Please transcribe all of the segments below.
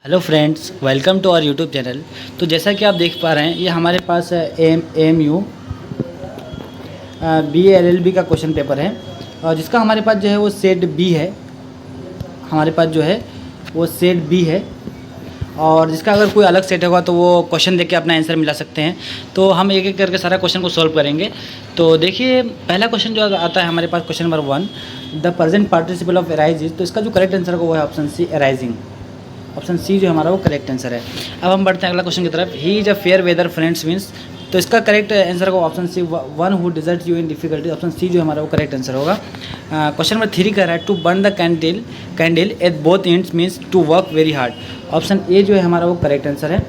Hello friends, welcome to our YouTube channel. तो जैसा कि आप देख पा रहे हैं, ये हमारे पास AMU BA-LLB का क्वेश्चन पेपर है और जिसका हमारे पास जो है वो सेट बी है। हमारे पास जो है वो सेट बी है और जिसका अगर कोई अलग सेट होगा तो वो क्वेश्चन देख के अपना आंसर मिला सकते हैं। तो हम एक एक करके सारा क्वेश्चन को सॉल्व करेंगे। तो देखिए, पहला क्वेश्चन जो आता है हमारे पास, question number 1, the present participle of arise. तो इसका जो करेक्ट आंसर होगा वो है option C, arising. Option C जो हमारा वो करेक्ट आंसर है। अब हम बढ़ते हैं अगला क्वेश्चन की तरफ। He is a fair weather friends means. तो इसका करेक्ट आंसर होगा option C, one who desert you in difficulty. Option C जो हमारा वो करेक्ट आंसर होगा। क्वेश्चन नंबर 3 कह रहा है to burn the candle at both ends means to work very hard. Option A जो है हमारा वो करेक्ट आंसर है।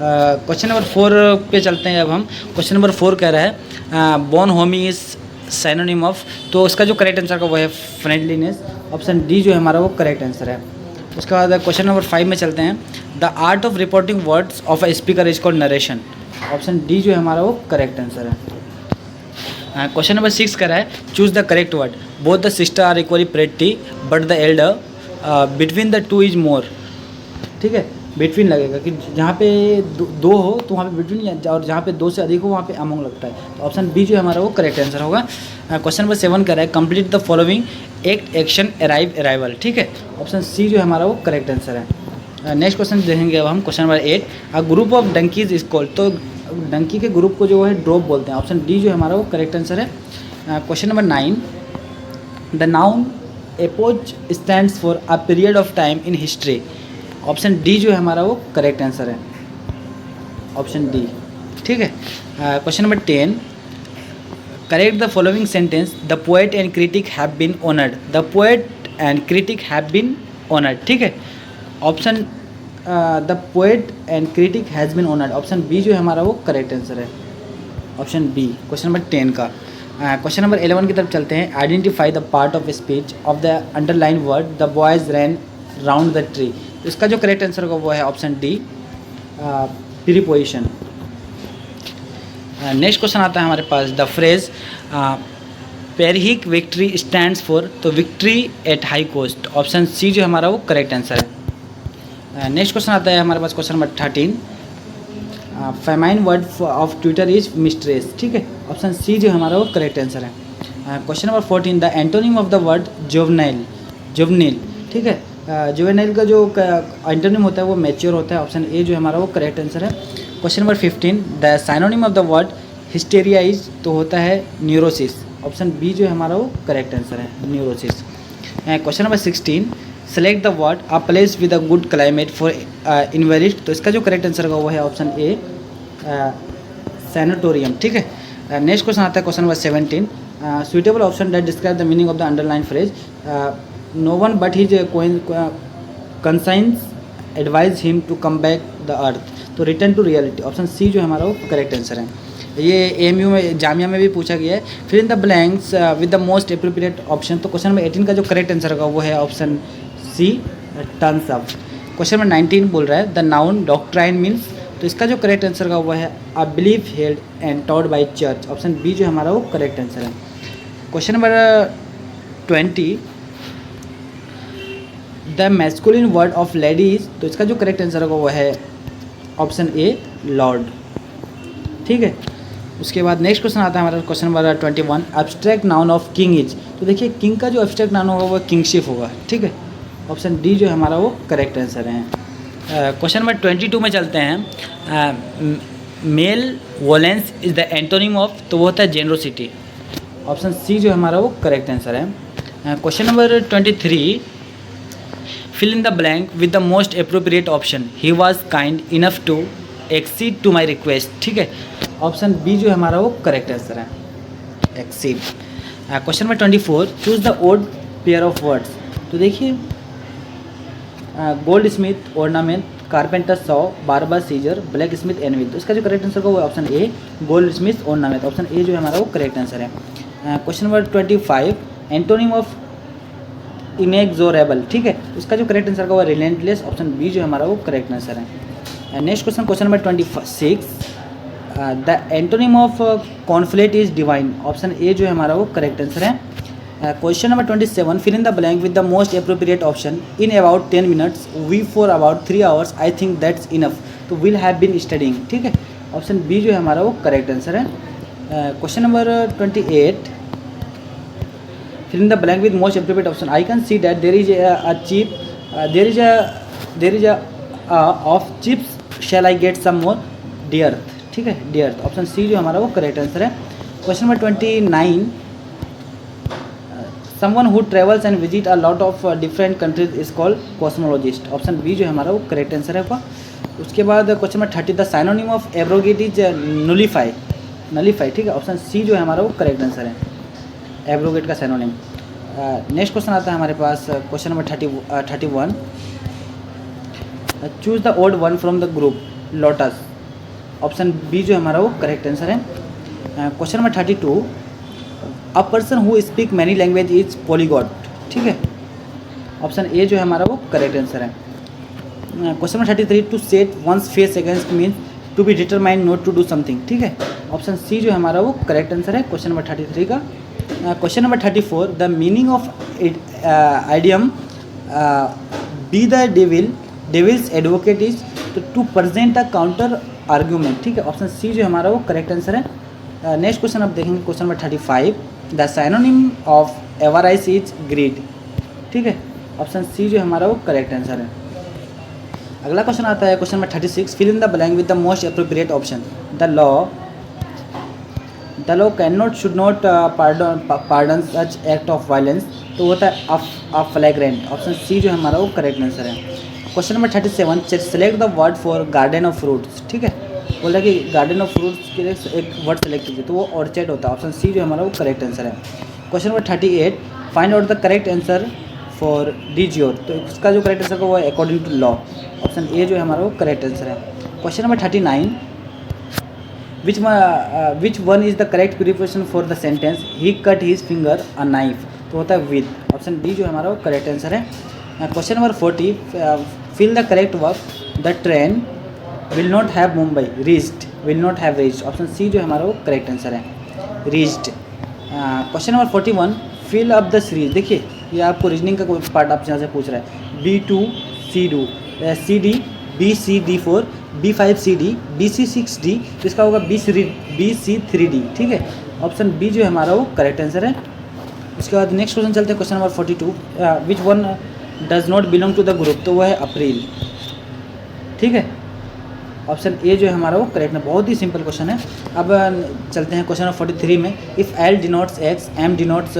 क्वेश्चन नंबर 4 पे चलते हैं। अब हम क्वेश्चन नंबर 4 कह रहा है bone Homi is synonym of. तो इसका जो करेक्ट आंसर होगा वो है फ्रेंडलीनेस। ऑप्शन डी जो है हमारा वो करेक्ट आंसर है। उसके बाद क्वेश्चन नंबर 5 में चलते हैं। The art of reporting words of a speaker is called narration. Option D जो है हमारा वो करेक्ट आंसर है। क्वेश्चन नंबर 6 कह रहा है choose the correct word. Both the sister are equally pretty but the elder, between the two is more. ठीक है, बिटवीन लगेगा कि जहाँ पे दो हो तो वहाँ पे बिटवीन, और जहाँ पे दो से अधिक हो वहाँ पे अमोंग लगता है। तो ऑप्शन बी जो है हमारा वो करेक्ट आंसर होगा। क्वेश्चन नंबर 7 कर रहा है complete the following act action arrive arrival. ठीक है, ऑप्शन सी जो है हमारा वो करेक्ट आंसर है। नेक्स्ट क्वेश्चन देखेंगे अब हम। Question number 8, a group of donkeys is called. तो डंकी के ग्रुप को जो है ड्रॉप बोलते हैं। ऑप्शन डी जो है हमारा वो करेक्ट आंसर है। Question number 9, the noun epoch stands for a period of time in history. Option D जो है हमारा वो करेक्ट आंसर है। ऑप्शन डी, ठीक है। Question number 10, correct the following sentence. The poet and critic have been honoured. The poet and critic have been honoured. ठीक है, option the poet and critic has been honoured. Option B जो है हमारा वो correct answer है। Option B, question number 10 का। Question number 11 की तरफ चलते हैं। Identify the part of speech of the underline word the boys ran round the tree. तो इसका जो करेक्ट आंसर होगा वो है option D, preposition. Next question आता है हमारे पास। The phrase pyrrhic victory stands for. तो victory at high cost. Option C जो हमारा वो करेक्ट आंसर है। नेक्स्ट क्वेश्चन आता है हमारे पास, question number 13, feminine word of twitter is mistress. ठीक है, ऑप्शन सी जो हमारा वो करेक्ट आंसर है। Question number 14, the antonym of the word juvenile. ठीक है, जुवेनाइल का जो एंटोनिम होता है वो मैच्योर होता है। ऑप्शन ए जो हमारा वो करेक्ट आंसर है। Question number 15, the synonym of the word hysteria is. तो होता है न्यूरोसिस। ऑप्शन बी जो है हमारा वो करेक्ट आंसर है, neurosis. Question number 16, select the word a place with a good climate for invalid. तो इसका जो करेक्ट आंसर होगा वो है ऑप्शन ए, सैनिटोरियम। ठीक है। नेक्स्ट क्वेश्चन आता है question number 17, suitable option that describe the meaning of the underline phrase. No one but his conscience advise him to come back the earth. तो return to reality. Option C जो है हमारा वो correct answer है। ये AMU में, जामिया में भी पूछा गया है। Fill in the blanks with the most appropriate option. तो क्वेश्चन नंबर 18 का जो करेक्ट आंसर होगा वो है option C, turns up. Question number 19 बोल रहा है द नाउन डॉक्ट्राइन मीन्स। तो इसका जो करेक्ट आंसर होगा वो है a belief held and taught by church. Option B जो हमारा वो करेक्ट आंसर है। Question number 20, the masculine word of ladies. तो इसका जो करेक्ट आंसर होगा वो है ऑप्शन ए, लॉर्ड। ठीक है, उसके बाद नेक्स्ट क्वेश्चन आता है हमारा question number 21, abstract noun of king is. तो देखिए, किंग का जो एब्स्ट्रैक्ट नाउन होगा वो किंगशिप होगा। ठीक है, ऑप्शन डी जो है हमारा वो करेक्ट आंसर है। क्वेश्चन नंबर 22 में चलते हैं। Malevolence is the antonym of. तो वो होता है जेनरोसिटी। ऑप्शन सी जो है हमारा वो करेक्ट आंसर है। Question number 23, fill in the blank with the most appropriate option. He was kind enough to accede to my request. ठीक है, ऑप्शन बी जो है हमारा वो करेक्ट आंसर है, exceed. Question number 24, choose the odd pair of words. तो देखिए, goldsmith ornament, carpenter saw, barber scissor, blacksmith anvil. तो इसका जो करेक्ट आंसर होगा वो option A, goldsmith ornament. Option A जो है हमारा वो करेक्ट आंसर है। Question number 25, antonym of inexorable. ठीक है, उसका जो करेक्ट आंसर होगा वो रिलेंटलेस। ऑप्शन बी जो है हमारा वो करेक्ट आंसर है। Next question, question number 26, the antonym of conflate is divine. Option A जो है हमारा वो करेक्ट आंसर है। Question number 27, fill in the blank with the most appropriate option in about 10 minutes, we for about 3 hours, I think that's enough, तो will have been studying. ठीक है, option B जो है हमारा वो करेक्ट आंसर है। Question number 28, fill in the blank with most appropriate option. I can see that there is a cheap there is a of chips, shall I get some more? Dear, ठीक है, dear, option C जो हमारा वो correct answer है। Question number 29, someone who travels and visit a lot of different countries is called cosmologist, option B जो हमारा वो correct answer है आपका। उसके बाद question number 30, the synonym of abrogate is nullify, ठीक है, ऑप्शन सी जो है हमारा वो करेक्ट आंसर है, एब्रोगेट का साइनोनिम। नेक्स्ट क्वेश्चन आता है हमारे पास question number 31, choose the odd one from the group lotus, option B जो हमारा वो करेक्ट आंसर है। Question number 32, a person who speak many language is polyglot, ठीक है, ऑप्शन ए जो है हमारा वो करेक्ट आंसर है। Question number 33, to set one's face against means to be determined not to do something, ठीक है, ऑप्शन सी जो है हमारा वो करेक्ट आंसर है क्वेश्चन नंबर 33 का। Question number 34, the meaning of idiom be the devil's advocate is to present a counter argument, ठीक है, ऑप्शन सी जो हमारा वो करेक्ट आंसर है। नेक्स्ट क्वेश्चन आप देखेंगे question number 35, the synonym of avarice is greed, ठीक है, ऑप्शन सी जो हमारा वो करेक्ट आंसर है। अगला क्वेश्चन आता है question number 36, fill in the blank with the most appropriate option. The law can not should not pardon such act of violence, तो होता है अ फ्लैग्रेंट, ऑप्शन सी जो हमारा वो करेक्ट आंसर है। Question number 37, select the word for garden of fruits, ठीक है, बोला कि गार्डन ऑफ फ्रूट्स के लिए एक वर्ड सेलेक्ट कीजिए, तो वो ऑर्चर्ड होता है, ऑप्शन सी जो हमारा वो करेक्ट आंसर है। Question number 38, find out the correct answer for de jure, तो इसका जो करेक्ट आंसर है वो है according to law, option A जो है हमारा वो करेक्ट आंसर है। Question number 39, which one is the correct preposition for the sentence he cut his finger a knife, तो होता है विद, ऑप्शन डी जो है हमारा वो करेक्ट आंसर है। Question number 40, fill the correct verb, the train will not have Mumbai reached, will not have reached, option C जो है हमारा वो करेक्ट आंसर है, reached. Question number 41, fill up the series, देखिए ये आपको रीजनिंग का कोई पार्ट आपसे यहाँ से पूछ रहा है, B2 CD BC4 B5CD BC6D, तो इसका होगा BC3D, ठीक है, ऑप्शन बी जो है हमारा वो करेक्ट आंसर है। उसके बाद नेक्स्ट क्वेश्चन चलते हैं question number 42, which one does not belong to the group, तो वो है अप्रैल, ठीक है, ऑप्शन ए जो है हमारा वो करेक्ट है। बहुत ही सिंपल क्वेश्चन है। अब चलते हैं क्वेश्चन नंबर 43 में, if L denotes X, M denotes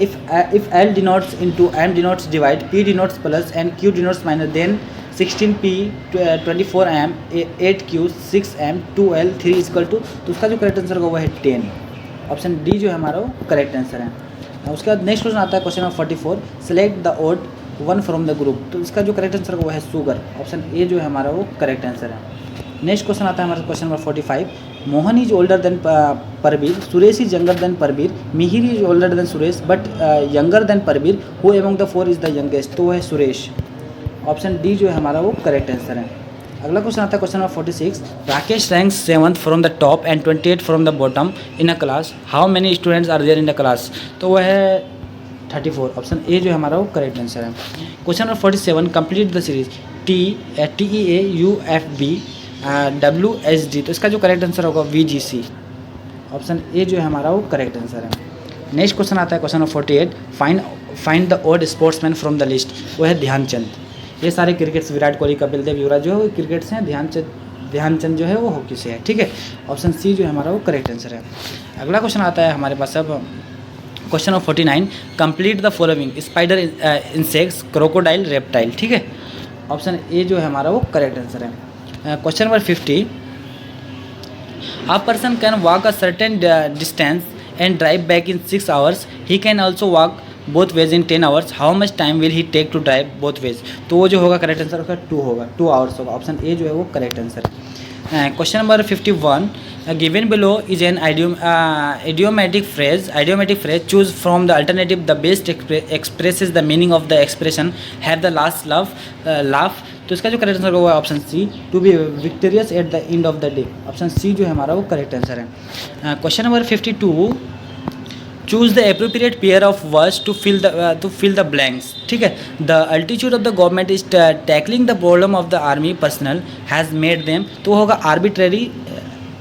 if L denotes into M denotes divide, P denotes plus and Q denotes minus, then 16P 24M 8Q 6M 2L 3 equal to, तो उसका जो correct answer होगा वो है 10, option D जो है हमारा वो करेक्ट आंसर है। उसके बाद नेक्स्ट क्वेश्चन आता है question number 44, select the odd one from the group, तो इसका जो करेक्ट आंसर होगा वो है शुगर, ऑप्शन ए जो है हमारा वो करेक्ट आंसर है। नेक्स्ट क्वेश्चन आता है हमारा question number 45, Mohan is older than Parbir, Suresh is younger than Parbir, Mihir is older than Suresh but younger than Parbir, who among the four is the youngest, तो वो है सुरेश, ऑप्शन डी जो है हमारा वो करेक्ट आंसर है। अगला क्वेश्चन आता है question number 46, Rakesh ranks 7th from the top and 28 from the bottom in a class, how many students are there in the class, तो वो है 34, ऑप्शन ए जो है हमारा वो करेक्ट आंसर है। Question number 47, complete the series TEAUFB WSD, तो इसका जो करेक्ट आंसर होगा VGC, ऑप्शन ए जो है हमारा वो करेक्ट आंसर है। नेक्स्ट क्वेश्चन आता है question number 48, find the odd sportsman from the list, वो है ध्यानचंद। ये सारे क्रिकेट्स विराट कोहली, कपिल देव, युवराज जो है वो क्रिकेट से हैं, ध्यानचंद जो है वो हॉकी से है, ठीक है, ऑप्शन सी जो है हमारा वो करेक्ट आंसर है। अगला क्वेश्चन आता है हमारे पास अब question number 49, complete the following, spider, insects, crocodile, reptile, ठीक है, ऑप्शन ए जो है हमारा वो करेक्ट आंसर है। Question number 50, a person can walk a certain distance and drive back in 6 hours, he can also walk both ways in 10 hours, how much time will he take to drive both ways, तो वो जो होगा correct answer उसका 2 होगा, 2 hours होगा, option A जो है वो करेक्ट आंसर है। Question number 51, given below is an idiomatic phrase, choose from the alternative the best expresses the meaning of the expression have the last laugh, तो इसका जो करेक्ट आंसर होगा option C, to be victorious at the end of the day, option C जो है हमारा वो correct answer है। Question number 52, choose the appropriate pair of words to fill the blanks. ठीक है, the altitude of the government is tackling the problem of the army personnel has made them, तो होगा arbitrary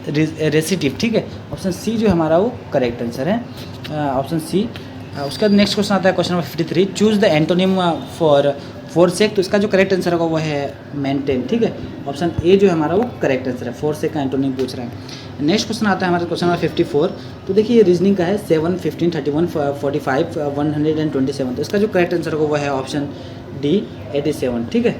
रेसिटिव। ठीक है, option C जो हमारा वो correct answer है, ऑप्शन सी। उसका नेक्स्ट क्वेश्चन आता है question number 53, choose the antonym for forsake, तो इसका जो करेक्ट आंसर होगा वो है मेंटेन। ठीक है, ऑप्शन ए जो है हमारा वो करेक्ट आंसर है, फोरसेक का एंटोनिम पूछ रहा है। नेक्स्ट क्वेश्चन आता है हमारे क्वेश्चन नंबर 54, तो देखिए ये रीजनिंग का है, 7, 15, 31, 45, 127, तो इसका जो करेक्ट आंसर होगा वो है ऑप्शन डी 87। ठीक है,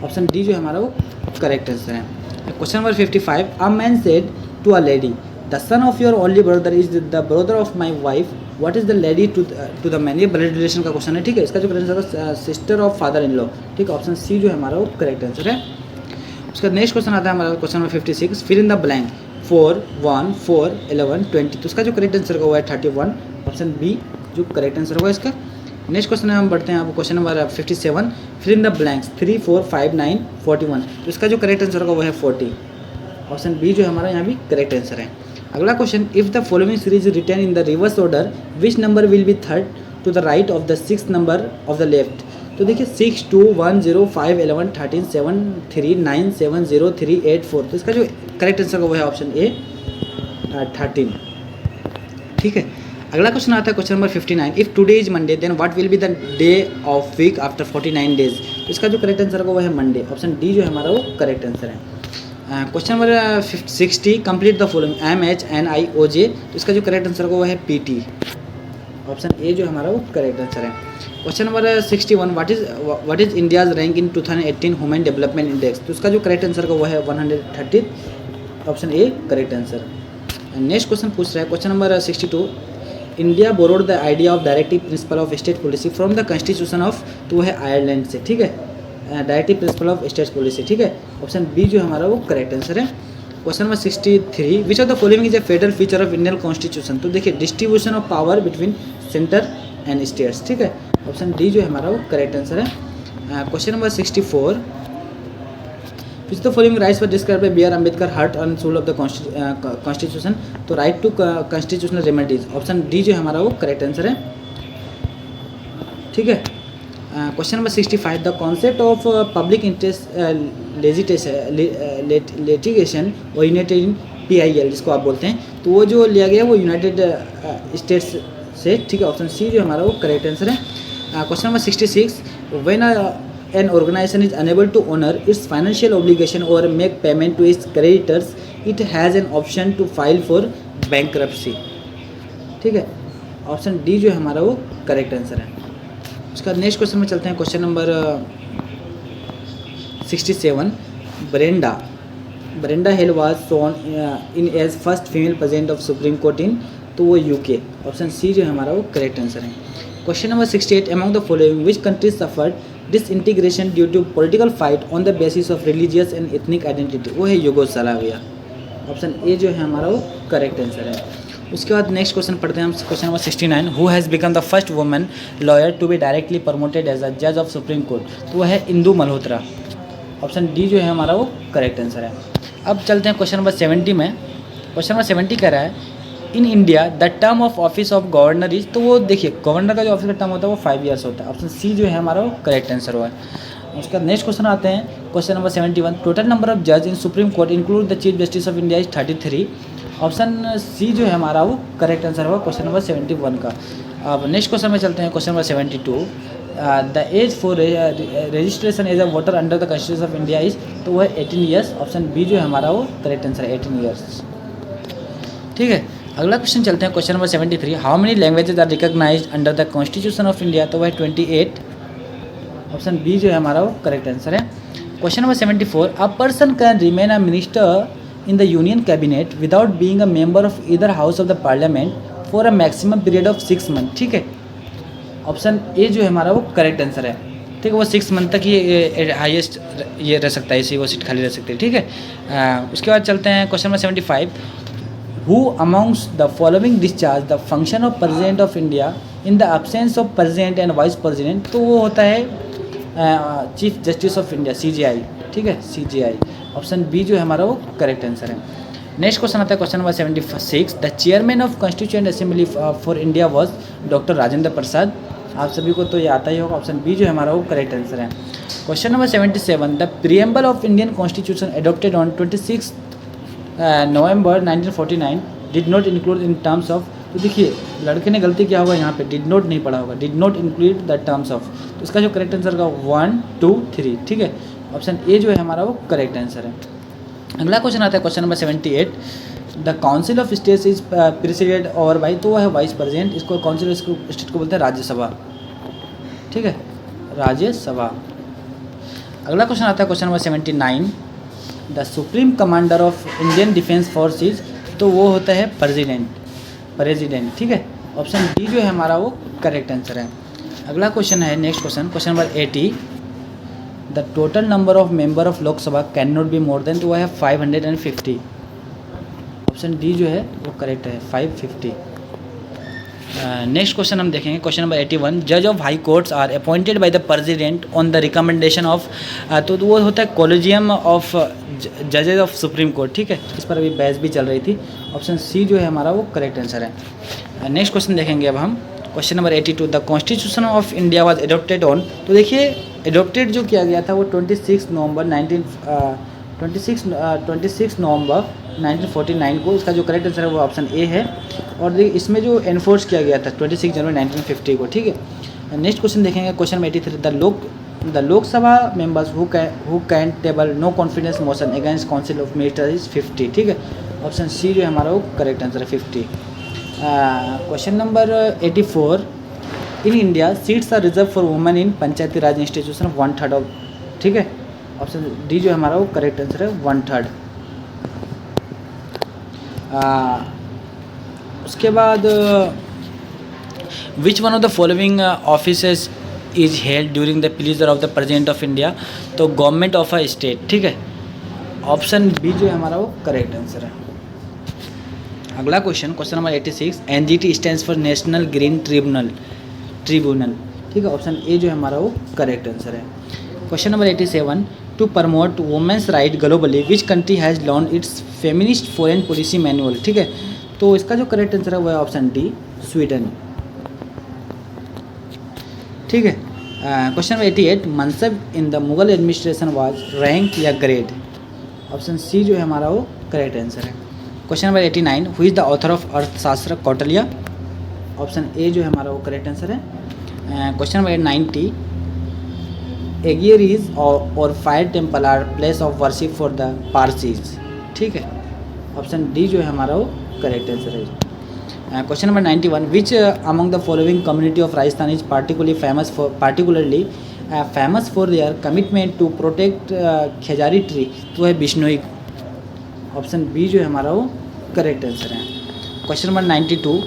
ऑप्शन डी जो है हमारा वो करेक्ट आंसर है। Question number 55, a man said to a lady, the son of your only brother is the brother of my wife, what is the lady to the man. ये blood relation का क्वेश्चन है। ठीक है, इसका जो correct answer है sister of father in law. ठीक है, ऑप्शन सी जो है हमारा वो करेक्ट आंसर है। उसका नेक्स्ट क्वेश्चन आता है हमारा question number 56, fill in the blank 4, 1, 4, 11, 20, तो इसका जो करेक्ट आंसर होगा वो है 31, ऑप्शन बी जो करेक्ट आंसर होगा इसका। नेक्स्ट क्वेश्चन हम बढ़ते हैं, आपको question number 57, fill in the blanks 3, 4, 5, 9, 41, तो इसका जो करेक्ट आंसर होगा वो है 40, ऑप्शन बी जो है हमारा यहाँ भी करेक्ट आंसर है। अगला question, if the following series return in the reverse order which number will be third to the right of the 6th number of the left, तो देखिए 6, 2, 1, 0, 5, 11, 13, 7, 3, 9, 7, 0, 3, 8, 4, तो इसका जो करेक्ट आंसर होगा वो है ऑप्शन ए 13। ठीक है, अगला क्वेश्चन आता है question number 59, if today is Monday then what will be the day of week after 49 days, तो इसका जो करेक्ट आंसर होगा वो है मंडे, ऑप्शन डी जो है हमारा वो करेक्ट आंसर है। Question number 60, complete the following MHNIOJ, तो इसका जो करेक्ट आंसर होगा वो है PT, ऑप्शन ए जो हमारा वो करेक्ट आंसर है। Question number 61, what is India's rank in 2018 human development index, तो इसका जो करेक्ट आंसर होगा वो है 130, option A correct answer. Next question पूछ रहा है question number 62, India borrowed the idea of directive principle of state policy from the constitution of, तो वो है आयरलैंड से। ठीक है, directive principle of state policy. ठीक है, ऑप्शन बी जो हमारा वो करेक्ट आंसर है। Question number 63, which of the following is a federal feature of Indian constitution, तो देखिए distribution of power between centre and states. ठीक है, ऑप्शन डी जो है हमारा वो करेक्ट आंसर है। Question number 64, which the following rights were described by B.R. Ambedkar heart and soul of the constitution, तो right to constitutional remedies, option D जो है हमारा वो करेक्ट आंसर है। ठीक है, question number 65, the concept of public interest litigation originated in PIL, जिसको आप बोलते हैं, तो वो जो लिया गया वो यूनाइटेड स्टेट्स से। ठीक है, ऑप्शन सी जो हमारा वो करेक्ट आंसर है। Question number 66, when an organization is unable to honour its financial obligation or make payment to its creditors it has an option to file for bankruptcy. ठीक है, option D जो है हमारा वो करेक्ट आंसर है। उसका next question में चलते हैं, question number 67, Brenda Hale was sworn in as first female president of supreme court in, तो वो UK, ऑप्शन सी जो है हमारा वो करेक्ट आंसर है। Question number 68, among the following which countries suffered disintegration due to political fight on the basis of religious and ethnic identity, वो है Yugoslavia, option A जो है हमारा वो करेक्ट आंसर है। उसके बाद नेक्स्ट क्वेश्चन पढ़ते हैं हम, question number 69, who has become the first women lawyer to be directly promoted as a जज ऑफ सुप्रीम कोर्ट, तो वो है इंदु मल्होत्रा, ऑप्शन डी जो है हमारा वो करेक्ट आंसर है। अब चलते हैं क्वेश्चन नंबर 70 में। क्वेश्चन नंबर 70 कह रहा है, in India the term of office of governor is, तो वो देखिए गवर्नर का जो ऑफिस का टर्म होता है वो 5 ईयर्स होता है, ऑप्शन सी जो है हमारा वो करेक्ट आंसर हुआ है। उसका नेक्स्ट क्वेश्चन आते हैं, question number 71, total number of जज in supreme court include the chief justice of India is 33, option C जो है हमारा वो करेक्ट आंसर होगा क्वेश्चन नंबर 71 का। अब नेक्स्ट क्वेश्चन में चलते हैं, question number 72, the age for registration as a voter under the constitution of India is, तो वो है 18 ईयर्स, ऑप्शन बी जो है हमारा वो करेक्ट आंसर है 18 ईयर्स। ठीक है, अगला क्वेश्चन चलते हैं, question number 73, how many languages are recognised under the constitution of India, तो वो है 28, ऑप्शन बी जो है हमारा वो करेक्ट आंसर है। Question number 74, a person can remain a minister in the union cabinet without being a member of either house of the parliament for a maximum period of 6 months। ठीक है, option A जो है हमारा वो correct answer है। ठीक है, वो 6 मंथ तक ये हाईएस्ट ये रह सकता है, इसी वो सीट खाली रह सकती है। ठीक है, उसके बाद चलते हैं question number 75, who amongst the following discharge the function of president of India in the absence of president and vice president, तो वो होता है chief justice of India CJI। ठीक है, CJI, ऑप्शन बी जो है हमारा वो करेक्ट आंसर है। नेक्स्ट क्वेश्चन आता है question number 76। The chairman of constituent assembly for India was doctor Rajendra Prasad. आप सभी को तो ये आता ही होगा, ऑप्शन बी जो है हमारा वो करेक्ट आंसर है। Question number 77। The preamble of Indian constitution adopted on 26 November 1949 did not include in terms of. तो देखिए लड़के ने गलती किया होगा, यहाँ पे डिड नॉट नहीं पढ़ा होगा, did not include the terms of. तो इसका जो करेक्ट आंसर होगा 1 2 3, ठीक है, ऑप्शन ए जो है हमारा वो करेक्ट आंसर है। अगला क्वेश्चन आता है question number 78। The council of states is president over by, तो वो है वाइस प्रेसिडेंट। इसको काउंसिल ऑफ स्टेट को बोलते हैं राज्यसभा, ठीक है, राज्यसभा। अगला क्वेश्चन आता है question number 79। The supreme commander of Indian defence forces, तो वो होता है प्रेसिडेंट, ठीक है, ऑप्शन डी जो है हमारा वो करेक्ट आंसर है। अगला क्वेश्चन है next question number 80। The total number of member of Lok Sabha can not be more than, तो वो है 550, ऑप्शन डी जो है वो करेक्ट है 550। नेक्स्ट क्वेश्चन हम देखेंगे क्वेश्चन नंबर 81। जज of high courts are appointed by the president on the recommendation of, तो वो होता है कॉलेजियम ऑफ जजेज ऑफ सुप्रीम कोर्ट, ठीक है, इस पर अभी बहस भी चल रही थी, ऑप्शन सी जो है हमारा वो करेक्ट आंसर है। नेक्स्ट क्वेश्चन देखेंगे अब हम question number 82। The constitution of India was adopted on, तो देखिए एडॉप्टेड जो किया गया था वो 26 नवंबर 1949 को। इसका जो करेक्ट आंसर है वो ऑप्शन ए है। और देखिए इसमें जो एनफोर्स किया गया था 26 जनवरी 1950 को, ठीक है। नेक्स्ट क्वेश्चन देखेंगे question number 83। The Lok Sabha members who can table no confidence motion against council of ministers is 50, ठीक है, ऑप्शन सी जो है हमारा वो करेक्ट आंसर है 50। Question number 84। In India seats are reserve for women in Panchayati Raj institution 1/3 of, ठीक है, option D जो है हमारा वो करेक्ट आंसर है 1/3। उसके बाद which one of the following offices is held during the pleaser of the president of India, तो गवर्नमेंट ऑफ अ स्टेट, ठीक है, ऑप्शन बी जो है हमारा वो करेक्ट आंसर है। अगला question number 86। NGT stands for national green tribunal, ठीक है, ऑप्शन ए जो है हमारा वो करेक्ट आंसर है। Question number 87। To promote women's right globally which country has launch its feminist foreign policy manual, ठीक है, तो इसका जो करेक्ट आंसर है वो है ऑप्शन डी स्वीडन, ठीक है। Question number 88। Mansab in the Mughal administration was rank या ग्रेड, ऑप्शन सी जो है हमारा वो करेक्ट आंसर है। Question number 89। Who is the author of Arthashastra Kautilya, option A जो है हमारा वो करेक्ट आंसर है। Question number 90। Agiaries or fire temple are place of worship for the Parsis, ठीक है, ऑप्शन डी जो है हमारा वो करेक्ट आंसर है। Question number 91। Which among the following community of Rajasthan is particularly famous for their commitment to protect khejri tree, तो है Bishnoi, option B जो है हमारा वो करेक्ट आंसर है। Question number 92।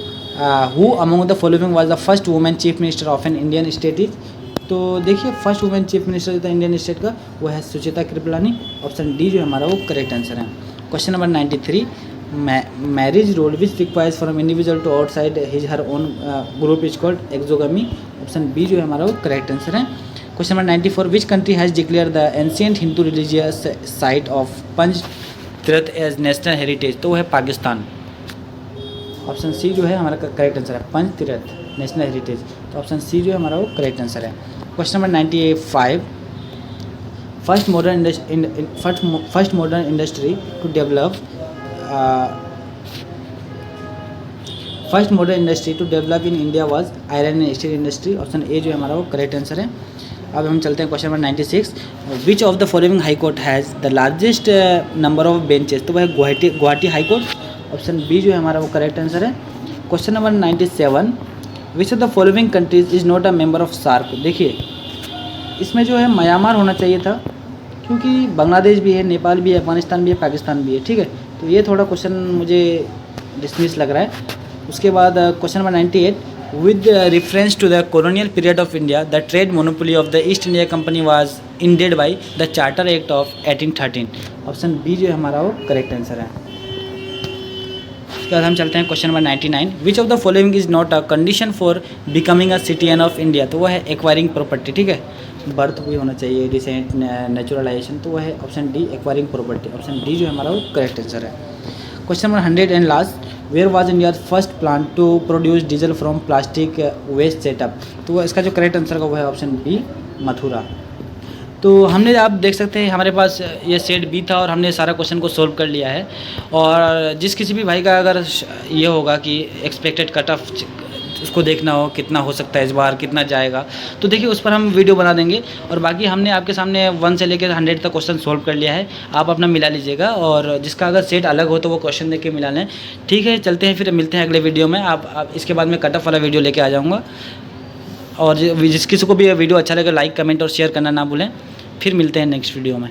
Who among the following was the first women chief minister of an Indian state is, तो देखिए first women chief minister जो था इंडियन स्टेट का वो है सुचेता कृपलानी, ऑप्शन डी जो है हमारा वो करेक्ट आंसर है। Question number 93। Marriage rule which requires from individual to outside his her own group is called exogamy, option B जो है हमारा वो करेक्ट आंसर है। Question number 94। Which country has declare the ancient Hindu religious site of Panch Tirth as national heritage, तो वो है Pakistan, option C जो है हमारा करेक्ट आंसर है पंच तीर्थ नेशनल हेरिटेज, तो ऑप्शन सी जो है हमारा वो करेक्ट आंसर है। Question number 95। First modern industry to develop in India was iron and steel industry, option A जो है हमारा वो करेक्ट आंसर है। अब हम चलते हैं question number 96। Which of the following high court has the largest number of benches, तो वह Guwahati high court, option B जो है हमारा वो करेक्ट आंसर है। Question number 97। Which of the following countries is not a member of SAARC, देखिए इसमें जो है म्यांमार होना चाहिए था, क्योंकि बांग्लादेश भी है, नेपाल भी है, अफगानिस्तान भी है, पाकिस्तान भी है, ठीक है, तो ये थोड़ा क्वेश्चन मुझे डिसमिस लग रहा है। उसके बाद question number 98। With reference to the colonial period of India the trade monopoly of the East India Company was ended by the Charter Act of 1813, option B जो है हमारा वो करेक्ट आंसर है। उसके बाद हम चलते हैं question number 99। Which of the following is not a condition for becoming a citizen of India, तो वो है एक्वायरिंग प्रॉपर्टी, ठीक है, बर्थ भी होना चाहिए, डिसेंट, नेचुरलाइजेशन, तो वो है option D acquiring property, option D जो है हमारा वो करेक्ट आंसर है। Question number 100 and last, where was India first plant to produce diesel from plastic waste setup. तो इसका जो करेक्ट आंसर का वो है ऑप्शन बी, मथुरा। तो हमने, आप देख सकते हैं हमारे पास ये सेट बी था और हमने सारा क्वेश्चन को सोल्व कर लिया है। और जिस किसी भी भाई का अगर ये होगा कि एक्सपेक्टेड कट ऑफ उसको देखना हो कितना हो सकता है इस बार, कितना जाएगा, तो देखिए उस पर हम वीडियो बना देंगे। और बाकी हमने आपके सामने 1 से लेकर 100 तक क्वेश्चन सोल्व कर लिया है, आप अपना मिला लीजिएगा। और जिसका अगर सेट अलग हो तो वो क्वेश्चन देख के मिला लें। ठीक है, चलते हैं फिर, मिलते हैं अगले वीडियो में। आप इसके बाद में कट ऑफ वाला वीडियो लेके आ जाऊँगा। और जिस किसी को भी वीडियो अच्छा लगे लाइक, कमेंट और शेयर करना ना भूलें। फिर मिलते हैं नेक्स्ट वीडियो में।